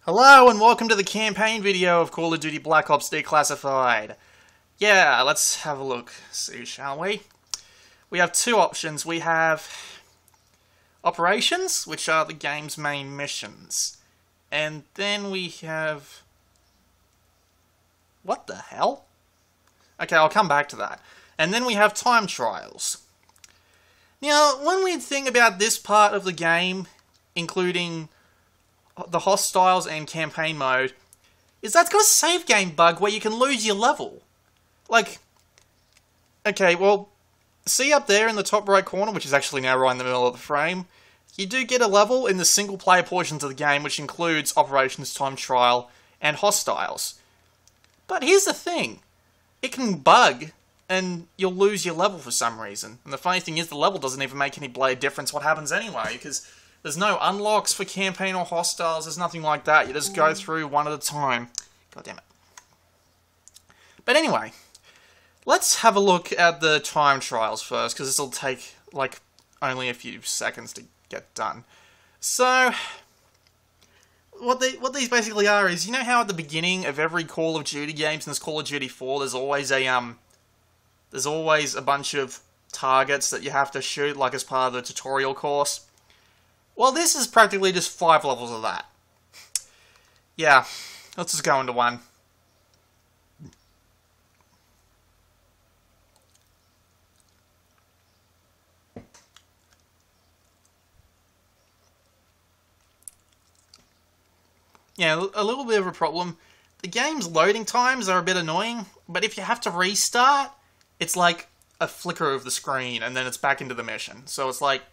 Hello and welcome to the campaign video of Call of Duty Black Ops Declassified. Yeah, let's have a look, see, shall we? We have two options. We have operations, which are the game's main missions. And then we have... what the hell? Okay, I'll come back to that. And then we have time trials. Now, one weird thing about this part of the game, including the hostiles and campaign mode, is that's got a save game bug where you can lose your level. Like, okay, well, see up there in the top right corner, which is actually now right in the middle of the frame, you do get a level in the single player portions of the game, which includes Operations, Time Trial, and Hostiles. But here's the thing, it can bug, and you'll lose your level for some reason. And the funny thing is, the level doesn't even make any blade difference what happens anyway, because there's no unlocks for campaign or hostiles, there's nothing like that. You just go through one at a time. God damn it. But anyway, let's have a look at the time trials first, because this will take, like, only a few seconds to get done. So, what these basically are is, you know how at the beginning of every Call of Duty game since Call of Duty 4, there's always a bunch of targets that you have to shoot, like as part of the tutorial course? Well, this is practically just 5 levels of that. Yeah, let's just go into one. Yeah, a little bit of a problem. The game's loading times are a bit annoying, but if you have to restart, it's like a flicker of the screen, and then it's back into the mission. So it's like,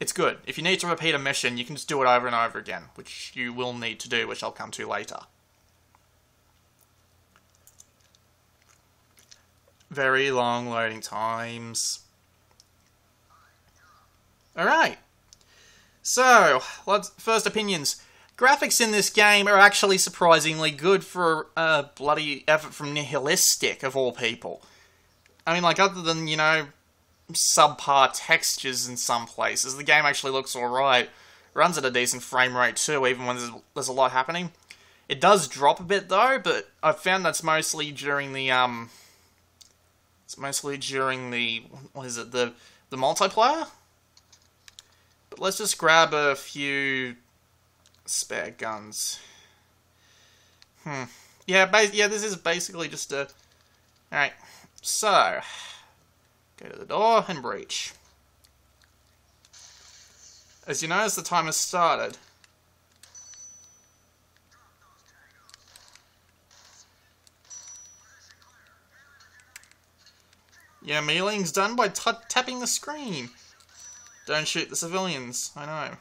it's good. If you need to repeat a mission, you can just do it over and over again, which you will need to do, which I'll come to later. Very long loading times. Alright. So, first opinions. Graphics in this game are actually surprisingly good for a bloody effort from Nihilistic, of all people. I mean, like, other than, you know, subpar textures in some places, the game actually looks alright. Runs at a decent frame rate too, even when there's a lot happening. It does drop a bit though, but I've found that's mostly during the, what is it, the multiplayer? But let's just grab a few spare guns. Yeah, this is basically just a... Alright, so... go to the door and breach. As you notice, the timer started. Yeah, mealing's done by tapping the screen. Don't shoot the civilians, I know.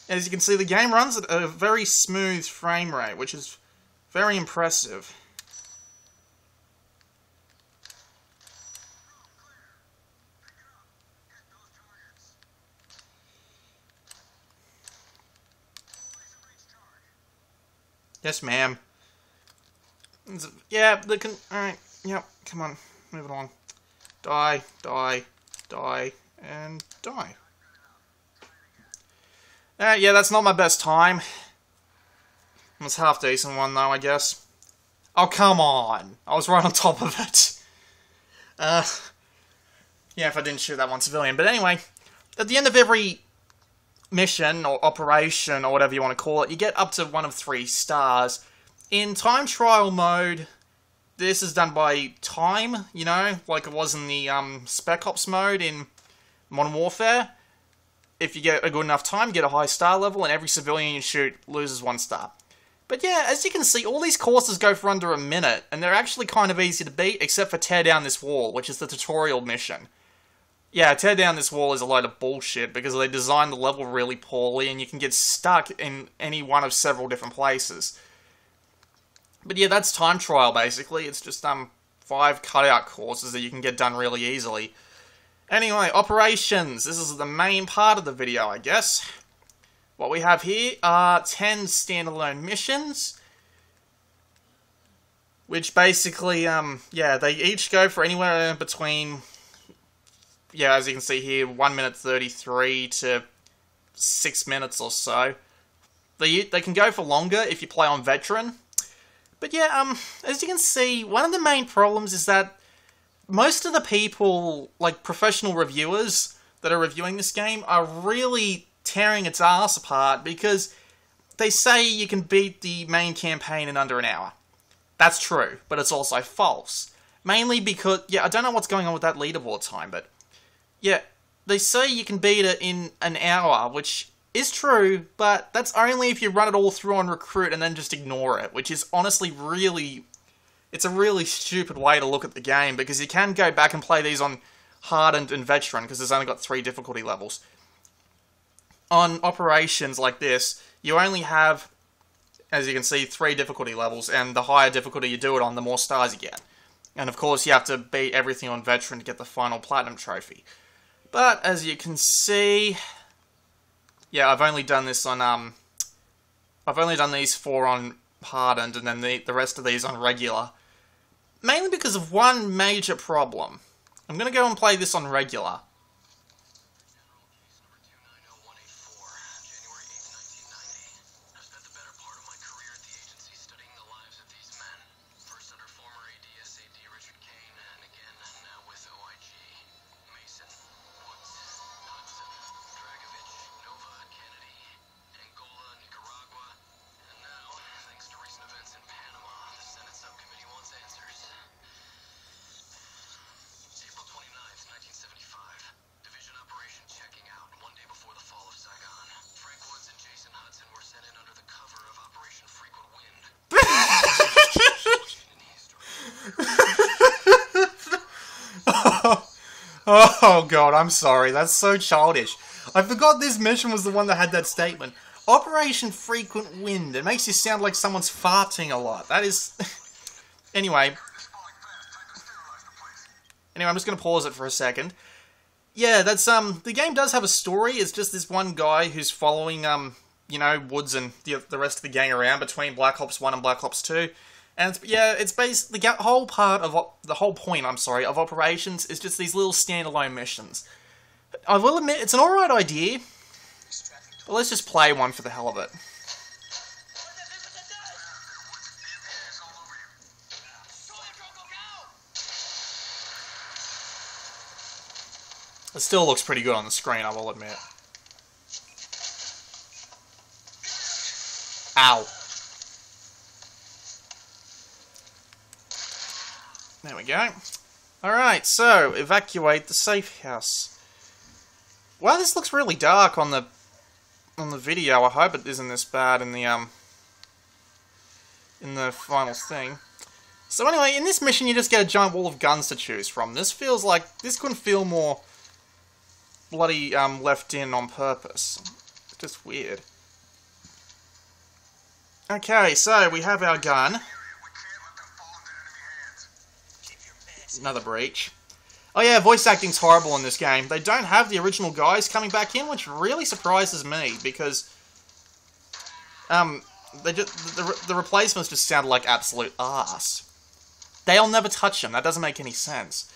As you can see, the game runs at a very smooth frame rate, which is very impressive. Yes, ma'am. Yeah, alright, yep, come on, move it on. Die, die, die, and die. Yeah, that's not my best time. It's a half decent one though, I guess. Oh, come on! I was right on top of it. Yeah, if I didn't shoot that one civilian. But anyway, at the end of every mission, or operation, or whatever you want to call it, you get up to 1 of 3 stars. In time trial mode, this is done by time, you know, like it was in the Spec Ops mode in Modern Warfare. If you get a good enough time, you get a high star level, and every civilian you shoot loses 1 star. But yeah, as you can see, all these courses go for under a minute, and they're actually kind of easy to beat, except for Tear Down This Wall, which is the tutorial mission. Yeah, Tear Down This Wall is a load of bullshit, because they designed the level really poorly, and you can get stuck in any one of several different places. But yeah, that's time trial, basically. It's just 5 cutout courses that you can get done really easily. Anyway, operations. This is the main part of the video, I guess. What we have here are 10 standalone missions. which basically, yeah, they each go for anywhere between, yeah, as you can see here, 1 minute 33 to 6 minutes or so. They can go for longer if you play on Veteran. But yeah, as you can see, one of the main problems is that most of the people, like professional reviewers that are reviewing this game, are really tearing its ass apart because they say you can beat the main campaign in under an hour. That's true, but it's also false. Mainly because, yeah, I don't know what's going on with that leaderboard time, but yeah, they say you can beat it in an hour, which is true, but that's only if you run it all through on Recruit and then just ignore it, which is honestly really... It's a really stupid way to look at the game, because you can go back and play these on Hardened and Veteran, because it's only got 3 difficulty levels. On operations like this, you only have, as you can see, 3 difficulty levels, and the higher difficulty you do it on, the more stars you get. And of course, you have to beat everything on Veteran to get the final Platinum Trophy. But, as you can see... Yeah, I've only done this on, I've only done these 4 on Hardened, and then the rest of these on Regular. Mainly because of one major problem. I'm going to go and play this on Regular. Oh god, I'm sorry, that's so childish. I forgot this mission was the one that had that statement. Operation Frequent Wind. It makes you sound like someone's farting a lot. That is... Anyway, I'm just gonna pause it for a second. Yeah, that's, the game does have a story. It's just this one guy who's following, you know, Woods and the rest of the gang around between Black Ops 1 and Black Ops 2. And it's basically the whole point, of Operations is just these little standalone missions. I will admit, it's an alright idea, but let's just play one for the hell of it. It still looks pretty good on the screen, I will admit. Ow. There we go. Alright, so, evacuate the safe house. Wow, this looks really dark on the video. I hope it isn't this bad in the final thing. So anyway, in this mission you just get a giant wall of guns to choose from. This couldn't feel more bloody left in on purpose. It's just weird. Okay, so we have our gun. Another breach. Oh yeah, voice acting's horrible in this game. They don't have the original guys coming back in, which really surprises me, because the replacements just sounded like absolute arse. They'll never touch them, that doesn't make any sense.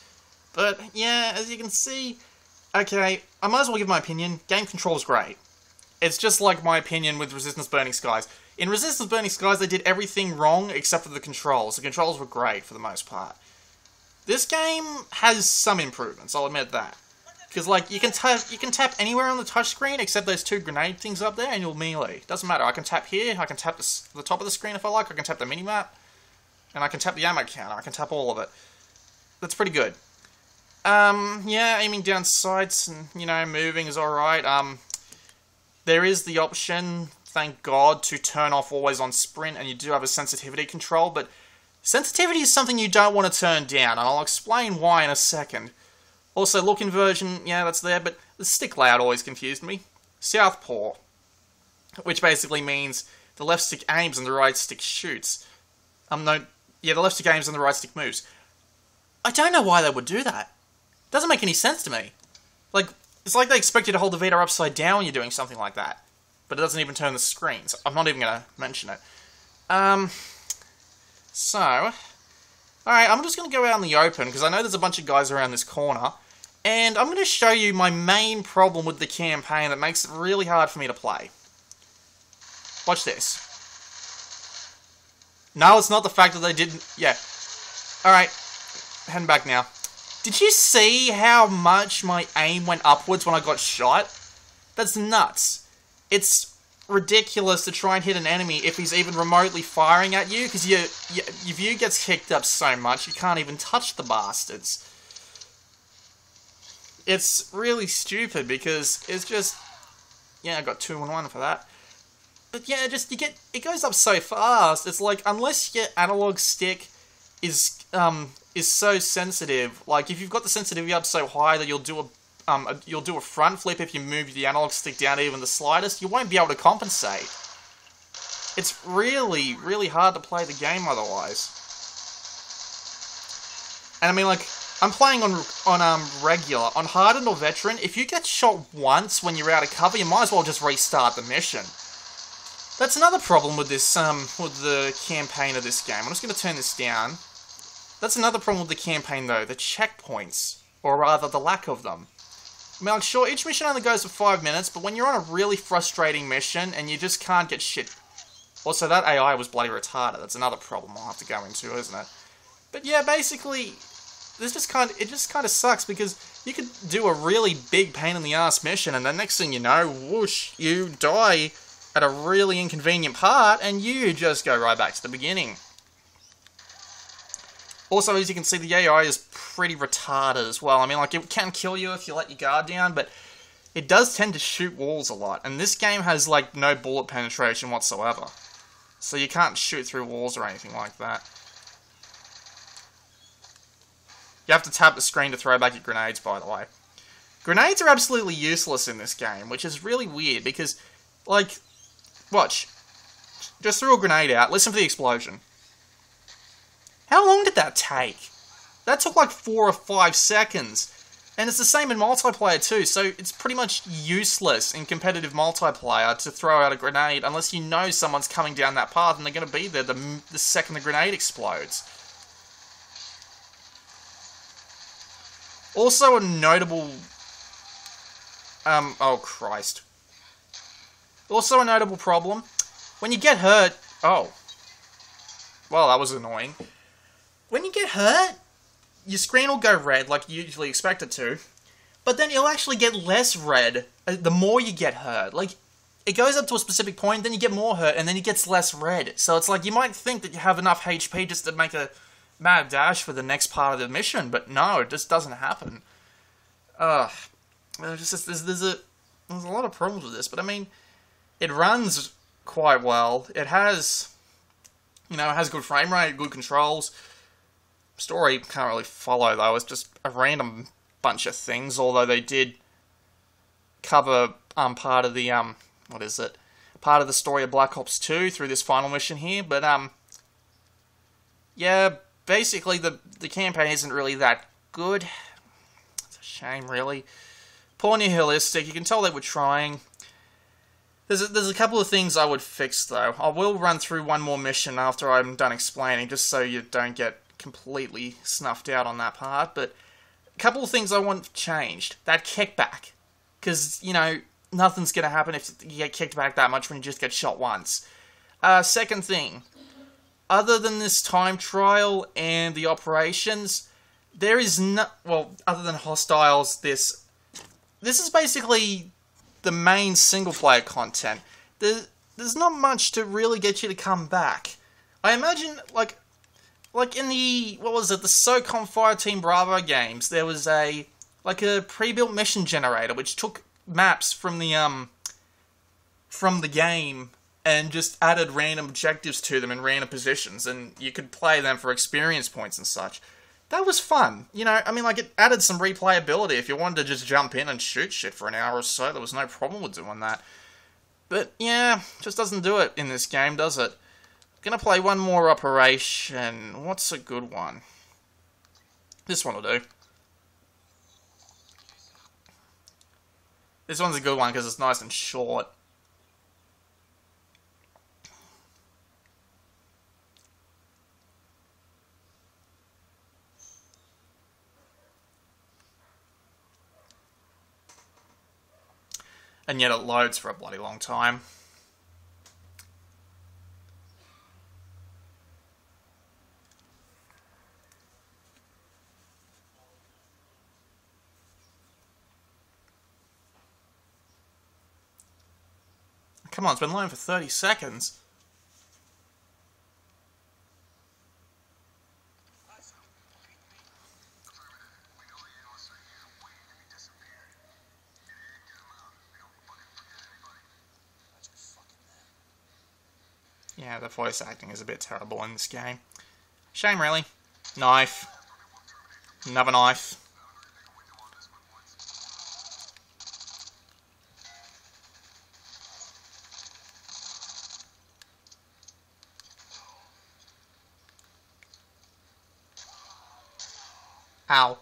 But yeah, as you can see, okay, I might as well give my opinion. Game control's great. It's just like my opinion with Resistance Burning Skies. In Resistance Burning Skies, they did everything wrong except for the controls. The controls were great for the most part. This game has some improvements, I'll admit that. Because, like, you can tap anywhere on the touchscreen except those 2 grenade things up there and you'll melee. Doesn't matter, I can tap here, I can tap the top of the screen if I like, I can tap the minimap, and I can tap the ammo counter, I can tap all of it. That's pretty good. Yeah, aiming down sights and, you know, moving is alright. There is the option, thank God, to turn off always on sprint, and you do have a sensitivity control, but sensitivity is something you don't want to turn down, and I'll explain why in a second. Also, look inversion, yeah, that's there, but the stick layout always confused me. Southpaw, which basically means the left stick aims and the right stick shoots. The left stick aims and the right stick moves. I don't know why they would do that. It doesn't make any sense to me. Like, it's like they expect you to hold the Vita upside down when you're doing something like that. But it doesn't even turn the screen, so I'm not even going to mention it. So, Alright, I'm just going to go out in the open, because I know there's a bunch of guys around this corner. And I'm going to show you my main problem with the campaign that makes it really hard for me to play. Watch this. No, it's not the fact that they didn't... Yeah. Alright, heading back now. Did you see how much my aim went upwards when I got shot? That's nuts. It's ridiculous to try and hit an enemy if he's even remotely firing at you, because your view gets kicked up so much you can't even touch the bastards. It's really stupid because it's just... Yeah, I got 2 and 1 for that. But yeah, just it goes up so fast. It's like, unless your analog stick is so sensitive, like if you've got the sensitivity up so high that you'll do a front flip if you move the analog stick down even the slightest, you won't be able to compensate. It's really, really hard to play the game otherwise. And I mean, like, I'm playing on regular. On hardened or veteran, if you get shot once when you're out of cover, you might as well just restart the mission. That's another problem with this, with the campaign of this game. I'm just going to turn this down. That's another problem with the campaign, though, the checkpoints, or rather, the lack of them. I mean, like, sure, each mission only goes for 5 minutes, but when you're on a really frustrating mission and you just can't get shit... Also, that AI was bloody retarded. That's another problem I'll have to go into, isn't it? But yeah, basically, it just kind of sucks, because you could do a really big pain-in-the-ass mission, and the next thing you know, whoosh, you die at a really inconvenient part, and you just go right back to the beginning. Also, as you can see, the AI is pretty retarded as well. I mean, like, it can kill you if you let your guard down, but it does tend to shoot walls a lot. And this game has, like, no bullet penetration whatsoever. So you can't shoot through walls or anything like that. You have to tap the screen to throw back your grenades, by the way. Grenades are absolutely useless in this game, which is really weird, because, like, watch. Just threw a grenade out, listen for the explosion. How long did that take? That took like 4 or 5 seconds. And it's the same in multiplayer too, so it's pretty much useless in competitive multiplayer to throw out a grenade unless you know someone's coming down that path and they're going to be there the second the grenade explodes. Also a notable... oh Christ. Also a notable problem. When you get hurt... Oh. Well, that was annoying. When you get hurt, your screen will go red, like you usually expect it to, but then it'll actually get less red the more you get hurt. Like, it goes up to a specific point, then you get more hurt, and then it gets less red. So it's like, you might think that you have enough HP just to make a mad dash for the next part of the mission, but no, it just doesn't happen. There's a lot of problems with this, but I mean, it runs quite well. It has, it has good frame rate, good controls. Story can't really follow, though. It's just a random bunch of things, although they did cover part of the part of the story of Black Ops 2 through this final mission here, but yeah, basically the campaign isn't really that good. It's a shame, really. Poor nihilistic. You can tell they were trying. There's a couple of things I would fix, though. I will run through one more mission after I'm done explaining, just so you don't get completely snuffed out on that part, but a couple of things I want changed. That kickback. Because, nothing's going to happen if you get kicked back that much when you just get shot once. Second thing, other than this time trial and the operations, there is no... Well, other than hostiles, this is basically the main single-player content. There's not much to really get you to come back. I imagine, like in the, what was it, the SOCOM Fireteam Bravo games, there was a pre-built mission generator which took maps from the game and just added random objectives to them in random positions, and you could play them for experience points and such. That was fun. I mean, like, it added some replayability. If you wanted to just jump in and shoot shit for an hour or so, there was no problem with doing that. But, yeah, just doesn't do it in this game, does it? Gonna play one more operation. What's a good one? This one will do. This one's a good one because it's nice and short. And yet it loads for a bloody long time. Come on, it's been loading for 30 seconds. Yeah, the voice acting is a bit terrible in this game. Shame, really. Knife. Another knife. Ow.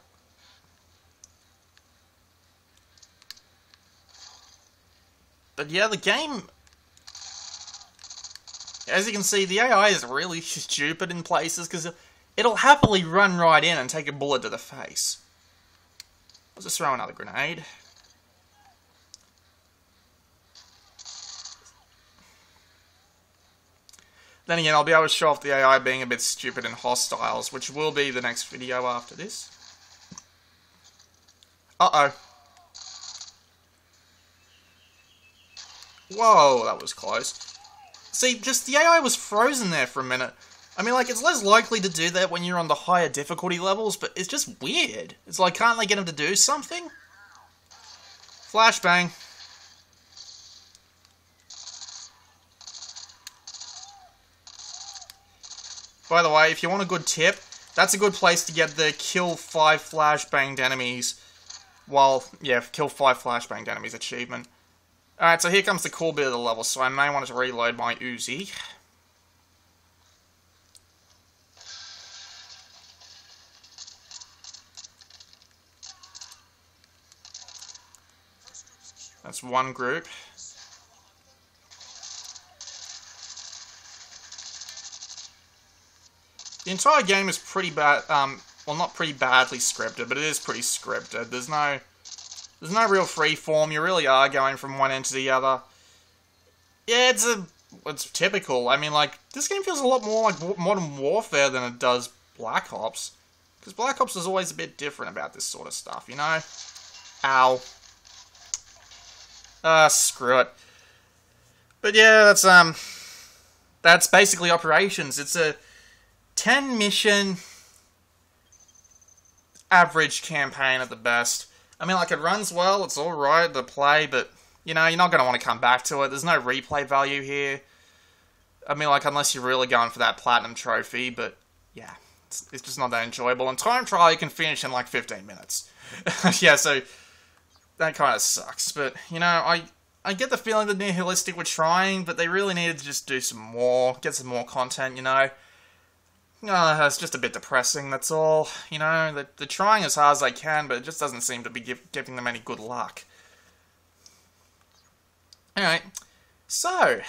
But yeah, the game... As you can see, the AI is really stupid in places, because it'll happily run right in and take a bullet to the face. Let's just throw another grenade. Then again, I'll be able to show off the AI being a bit stupid in hostiles, which will be the next video after this. Uh-oh. Whoa, that was close. See, just the AI was frozen there for a minute. I mean, like, it's less likely to do that when you're on the higher difficulty levels, but it's just weird. It's like, can't they get him to do something? Flashbang. By the way, if you want a good tip, that's a good place to get the kill 5 flashbanged enemies. Well, yeah, kill 5 flashbanged enemies achievement. Alright, so here comes the cool bit of the level, so I may want to reload my Uzi. That's one group. The entire game is pretty bad, well, not pretty badly scripted, but it is pretty scripted. There's no real free form. You really are going from one end to the other. Yeah, it's typical. I mean, like, this game feels a lot more like Modern Warfare than it does Black Ops. Because Black Ops is always a bit different about this sort of stuff, you know? Ow. Screw it. But yeah, that's basically Operations. It's a 10 mission average campaign at the best. I mean, like, it runs well, it's alright to play, but, you know, you're not going to want to come back to it. There's no replay value here. I mean, like, unless you're really going for that platinum trophy, but, yeah, it's just not that enjoyable. And time trial, you can finish in, like, 15 minutes. Yeah, so, that kind of sucks. But, you know, I get the feeling that Nihilistic were trying, but they really needed to just do some more, get some more content, you know. It's just a bit depressing, that's all. You know, they're trying as hard as they can, but it just doesn't seem to be giving them any good luck. Alright, so,